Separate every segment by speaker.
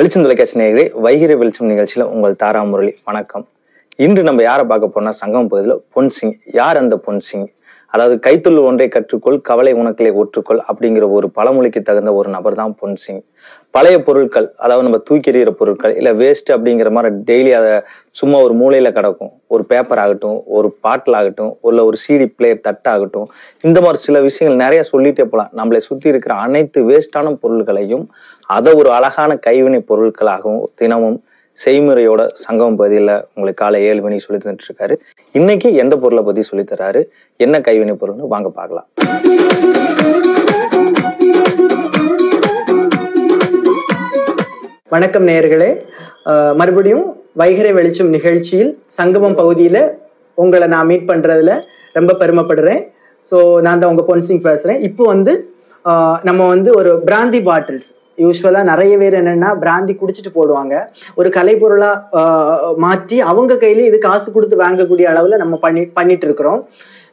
Speaker 1: வெளிச்சம் தொலைக்காட்சி நேயர்களே, வைகிற வெளிச்சம் நிகழ்ச்சியில உங்கள் தாரா முரளி வணக்கம். இன்று நம்ம யாரை பார்க்க போறோம்னா சங்கம் பகுதியில் பொன்சிங். யார் அந்த பொன்சிங்? அதாவது கைத்தொழில் ஒன்றை கற்றுக்கொள், கவலை உனக்களை ஒற்றுக்கொள் அப்படிங்கிற ஒரு பழமொழிக்கு தகுந்த ஒரு நபர் தான் பொன்சிங். பழைய பொருட்கள், அதாவது நம்ம தூக்கி எறிகிற பொருட்கள் இல்ல வேஸ்ட் அப்படிங்கிற மாதிரி டெய்லி அதை சும்மா ஒரு மூலையில கிடக்கும். ஒரு பேப்பர் ஆகட்டும், ஒரு பாட்டில் ஆகட்டும், இல்ல ஒரு சிடி பிளேயர் தட்டாகட்டும், இந்த மாதிரி சில விஷயங்கள் நிறைய சொல்லிட்டே போலாம். நம்மளை சுற்றி இருக்கிற அனைத்து வேஸ்டான பொருட்களையும் அதை ஒரு அழகான கைவினை பொருட்களாகவும் தினமும் செய்முறையோட சங்கம் பகுதியில் உங்களுக்கு காலை 7 மணிக்கு சொல்லி தந்துட்டு இருக்காரு. இன்னைக்கு எந்த பொருளை பத்தி சொல்லி தர்றாரு, என்ன கைவினை பொருள்னு வாங்க பார்க்கலாம்.
Speaker 2: வணக்கம் நேயர்களே, மறுபடியும் வைகிற வெளிச்சம் நிகழ்ச்சியில் சங்கமம் பகுதியில உங்களை நான் மீட் பண்றதுல ரொம்ப பெருமைப்படுறேன். ஸோ நான் தான் உங்க பொன்சிங் பேசுறேன். இப்போ நம்ம ஒரு பிராந்தி பாட்டில்ஸ், யூஸ்வலா நிறைய பேர் என்னன்னா பிராந்தி குடிச்சிட்டு போடுவாங்க. ஒரு கலை பொருளா மாற்றி அவங்க கையில இது காசு கொடுத்து வாங்கக்கூடிய அளவுல நம்ம பண்ணிட்டு இருக்கிறோம்.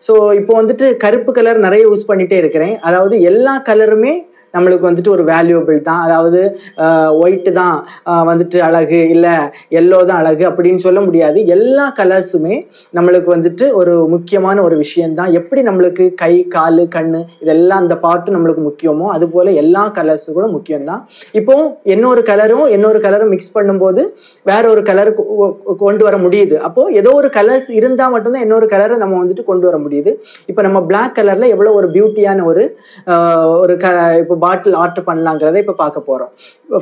Speaker 2: ஸோ இப்போ கருப்பு கலர் நிறைய யூஸ் பண்ணிட்டே இருக்கிறேன். அதாவது எல்லா கலருமே நம்மளுக்கு ஒரு வேல்யூபிள் தான். அதாவது ஒயிட்டு தான் அழகு, இல்லை எல்லோ தான் அழகு அப்படின்னு சொல்ல முடியாது. எல்லா கலர்ஸுமே நம்மளுக்கு ஒரு முக்கியமான ஒரு விஷயம்தான். எப்படி நம்மளுக்கு கை, கால், கண்ணு இதெல்லாம் அந்த பார்ட்டும் நம்மளுக்கு முக்கியமோ அது போல எல்லா கலர்ஸும் கூட முக்கியம்தான். இப்போ இன்னொரு கலரும் மிக்ஸ் பண்ணும்போது வேற ஒரு கலர் கொண்டு வர முடியுது. அப்போ ஏதோ ஒரு கலர்ஸ் இருந்தா மட்டும்தான் இன்னொரு கலரை நம்ம கொண்டு வர முடியுது. இப்போ நம்ம பிளாக் கலர்ல எவ்வளவு ஒரு பியூட்டியான ஒரு இப்போ பாட்டில் ஆர்டர் பண்ணலாங்கிறத இப்போ பார்க்க போறோம்.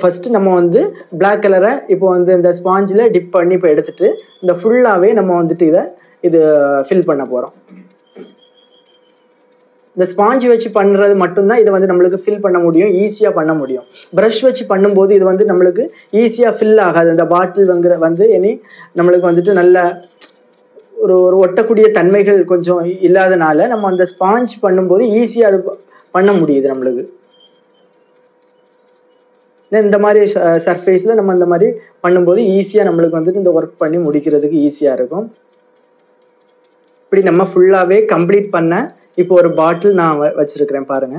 Speaker 2: ஃபர்ஸ்ட் நம்ம பிளாக் கலரை இப்போ இந்த ஸ்பாஞ்சில் டிப் பண்ணி இப்போ எடுத்துட்டு இந்த ஃபுல்லாவே நம்ம இது ஃபில் பண்ண போறோம். இந்த ஸ்பாஞ்ச் வச்சு பண்றது மட்டும்தான் இதை நம்மளுக்கு ஃபில் பண்ண முடியும், ஈஸியா பண்ண முடியும். ப்ரஷ் வச்சு பண்ணும்போது இது நம்மளுக்கு ஈஸியா ஃபில் ஆகாது. இந்த பாட்டில் இனி நம்மளுக்கு நல்ல ஒரு ஒட்டக்கூடிய தன்மைகள் கொஞ்சம் இல்லாதனால நம்ம அந்த ஸ்பாஞ்ச் பண்ணும்போது ஈஸியா அது பண்ண முடியுது. நம்மளுக்கு இந்த மாதிரி சர்ஃபேஸ்ல நம்ம இந்த மாதிரி பண்ணும்போது ஈஸியா நம்மளுக்கு இந்த ஒர்க் பண்ணி முடிக்கிறதுக்கு ஈஸியா இருக்கும். இப்படி நம்ம ஃபுல்லாவே கம்ப்ளீட் பண்ண இப்போ ஒரு பாட்டில் நான் வச்சிருக்கிறேன் பாருங்க.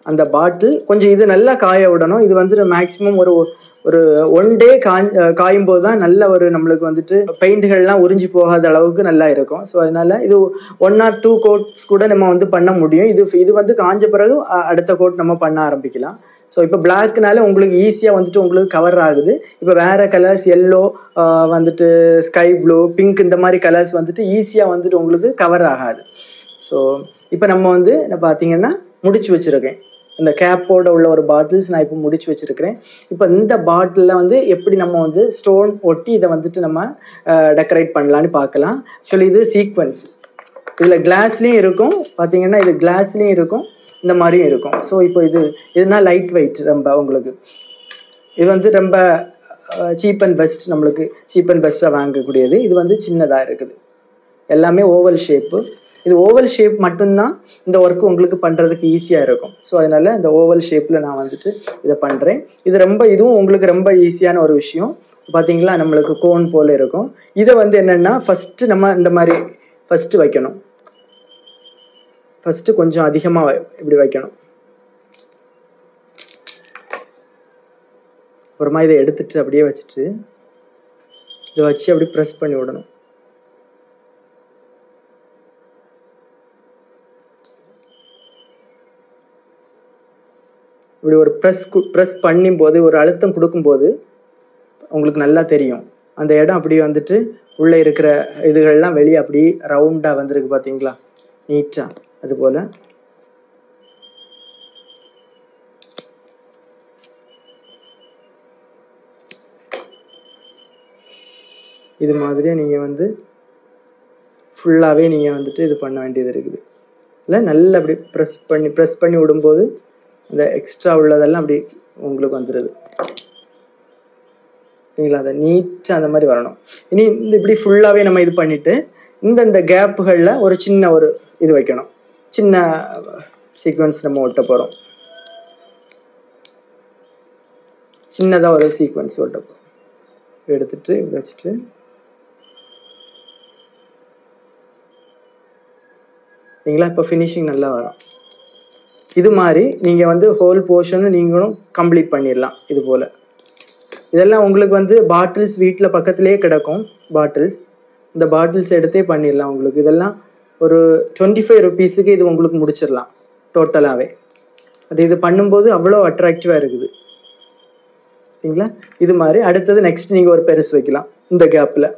Speaker 2: அந்த பாட்டில் கொஞ்சம் இது நல்லா காய விடணும். இது மேக்சிமம் ஒரு 1 டே காயும் போது தான் நல்ல ஒரு நம்மளுக்கு பெயிண்ட்கள்லாம் உறிஞ்சி போகாத அளவுக்கு நல்லா இருக்கும். ஸோ அதனால இது 1 or 2 கோட்ஸ் கூட நம்ம பண்ண முடியும். இது காஞ்ச பிறகு அடுத்த கோட் நம்ம பண்ண ஆரம்பிக்கலாம். ஸோ இப்போ பிளாக்னால உங்களுக்கு ஈஸியா உங்களுக்கு கவர் ஆகுது. இப்போ வேற colours yellow, sky blue, pink இந்த மாதிரி கலர்ஸ் ஈஸியா உங்களுக்கு கவர் ஆகாது. ஸோ இப்போ நம்ம பார்த்தீங்கன்னா முடிச்சு வச்சிருக்கேன். இந்த கேப்போட உள்ள ஒரு பாட்டில்ஸ் நான் இப்போ முடிச்சு வச்சிருக்கிறேன். இப்போ இந்த பாட்டிலில் எப்படி நம்ம ஸ்டோன் ஒட்டி இதை நம்ம டெக்கரேட் பண்ணலான்னு பார்க்கலாம். ஆக்சுவலி இது சீக்வன்ஸ், இதில் கிளாஸ்லேயும் இருக்கும். பார்த்தீங்கன்னா இது கிளாஸ்லேயும் இருக்கும், இந்த மாதிரியும் இருக்கும். ஸோ இப்போ இதுனா லைட் வெயிட், ரொம்ப உங்களுக்கு இது ரொம்ப சீப் அண்ட் பெஸ்ட், நம்மளுக்கு சீப் அண்ட் பெஸ்ட்டாக வாங்கக்கூடியது. இது சின்னதாக இருக்குது, எல்லாமே ஓவல் ஷேப்பு. இது ஓவல் ஷேப் மட்டும்தான் இந்த ஒர்க் உங்களுக்கு பண்ணுறதுக்கு ஈஸியாக இருக்கும். ஸோ அதனால இந்த ஓவல் ஷேப்பில் நான் இதை பண்ணுறேன். இதுவும் உங்களுக்கு ரொம்ப ஈஸியான ஒரு விஷயம். பார்த்தீங்களா, நம்மளுக்கு கோன் போல் இருக்கும். இதை என்னென்னா ஃபஸ்ட்டு நம்ம இந்த மாதிரி ஃபஸ்ட்டு வைக்கணும். ஃபஸ்ட்டு கொஞ்சம் அதிகமாக இப்படி வைக்கணும். அப்புறமா இதை எடுத்துட்டு அப்படியே வச்சுட்டு இதை வச்சு அப்படி ப்ரெஸ் பண்ணி விடணும். இப்படி ஒரு ப்ரெஸ் பண்ணும் போது, ஒரு அழுத்தம் கொடுக்கும்போது உங்களுக்கு நல்லா தெரியும். அந்த இடம் அப்படி உள்ளே இருக்கிற இதுகள்லாம் வெளியே அப்படி ரவுண்டாக வந்திருக்கு பார்த்தீங்களா, நீட்டாக. அதுபோல் இது மாதிரியே நீங்கள் ஃபுல்லாகவே நீங்கள் இது பண்ண வேண்டியது இருக்குது. இல்லை நல்லா அப்படி ப்ரெஸ் பண்ணி விடும்போது இந்த எக்ஸ்ட்ரா உள்ளதெல்லாம் அப்படி உங்களுக்கு வந்துடுது. சரிங்களா, அதை நீட்டாக அந்த மாதிரி வரணும். இனி இப்படி ஃபுல்லாகவே நம்ம இது பண்ணிவிட்டு இந்த கேப்புகளில் ஒரு சின்ன ஒரு இது வைக்கணும். சின்ன சீக்வன்ஸ் நம்ம ஒட்ட போகிறோம். சின்னதாக ஒரு சீக்வன்ஸ் ஒட்ட போகிறோம். எடுத்துட்டு இப்படி வச்சுட்டு சரிங்களா, இப்போ ஃபினிஷிங் நல்லா வரும். இது மாதிரி நீங்கள் ஹோல் போர்ஷன் நீங்களும் கம்ப்ளீட் பண்ணிடலாம். இது போல் இதெல்லாம் உங்களுக்கு வந்து பாட்டில்ஸ் வீட்டில் பக்கத்துலேயே கிடக்கும். பாட்டில்ஸ், இந்த பாட்டில்ஸ் எடுத்தே பண்ணிடலாம் உங்களுக்கு. இதெல்லாம் ஒரு 25 ருபீஸுக்கு இது உங்களுக்கு முடிச்சிடலாம் டோட்டலாகவே. அது இது பண்ணும்போது அவ்வளோ அட்ராக்டிவாக இருக்குது. சரிங்களா? இது மாதிரி அடுத்தது நெக்ஸ்ட் நீங்கள் ஒரு பெருசு வைக்கலாம் இந்த கேப்பில்.